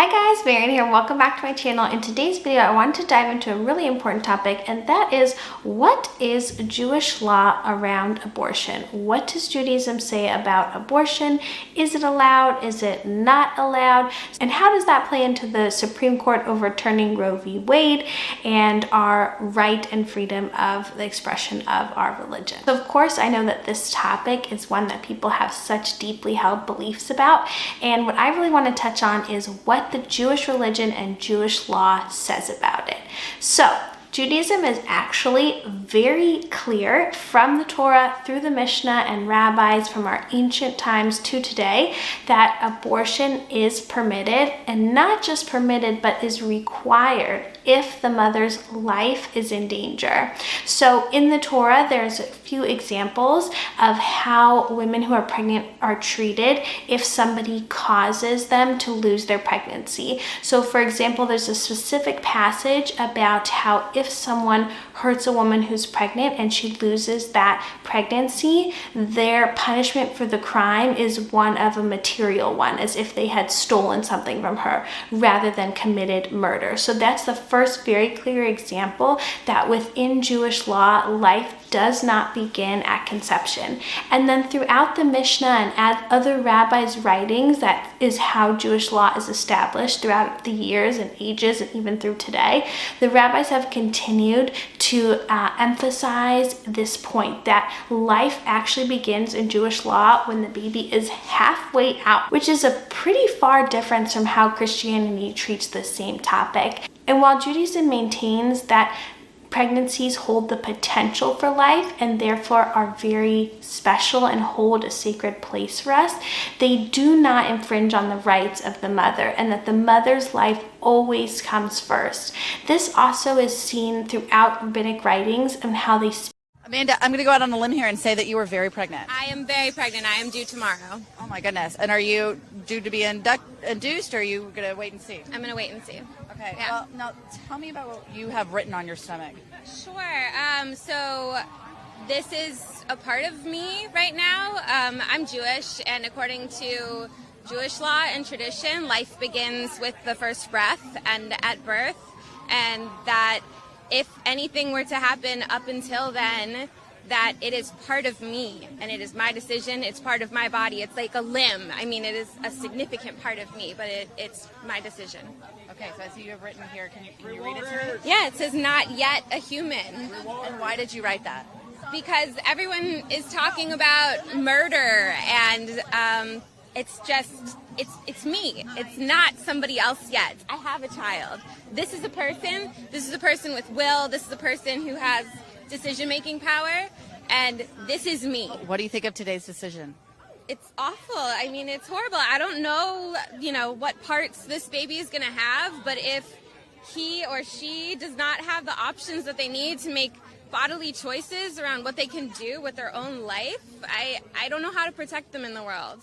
Hi guys, Marian here and welcome back to my channel. In today's video, I wanted to dive into a really important topic, and that is, what is Jewish law around abortion? What does Judaism say about abortion? Is it allowed? Is it not allowed? And how does that play into the Supreme Court overturning Roe v. Wade and our right and freedom of the expression of our religion? So of course, I know that this topic is one that people have such deeply held beliefs about, and what I really want to touch on is what the Jewish religion and Jewish law says about it. So Judaism is actually very clear from the Torah through the Mishneh and rabbis from our ancient times to today that abortion is permitted, and not just permitted but is required if the mother's life is in danger. So in the Torah, there's a few examples of how women who are pregnant are treated if somebody causes them to lose their pregnancy. So for example, there's a specific passage about how if someone hurts a woman who's pregnant and she loses that pregnancy, their punishment for the crime is one of a material one, as if they had stolen something from her rather than committed murder. So that's the first very clear example that within Jewish law, life does not begin at conception. And then throughout the Mishneh and other rabbis' writings, that is how Jewish law is established throughout the years and ages and even through today. The rabbis have continued to emphasize this point that life actually begins in Jewish law when the baby is halfway out, which is a pretty far difference from how Christianity treats the same topic. And while Judaism maintains that pregnancies hold the potential for life and therefore are very special and hold a sacred place for us, they do not infringe on the rights of the mother, and that the mother's life always comes first. This also is seen throughout rabbinic writings and how they speak. Amanda, I'm going to go out on a limb here and say that you were very pregnant. I am very pregnant. I am due tomorrow. Oh my goodness. And are you due to be induced, or are you going to wait and see? I'm going to wait and see. Okay. Yeah. Well, now tell me about what you have written on your stomach. Sure. So this is a part of me right now. I'm Jewish, and according to Jewish law and tradition, life begins with the first breath and at birth, and that if anything were to happen up until then, that it is part of me and it is my decision. It's part of my body. It's like a limb. I mean, it is a significant part of me, but it's my decision. Okay, so I see you have written here. Can you read it to me? Yeah, it says not yet a human. And why did you write that? Because everyone is talking about murder, and it's just, it's me. It's not somebody else yet. I have a child. This is a person. This is a person with will. This is a person who has decision-making power, and this is me. What do you think of today's decision? It's awful. I mean, it's horrible. I don't know, what parts this baby is going to have, but if he or she does not have the options that they need to make bodily choices around what they can do with their own life, I don't know how to protect them in the world.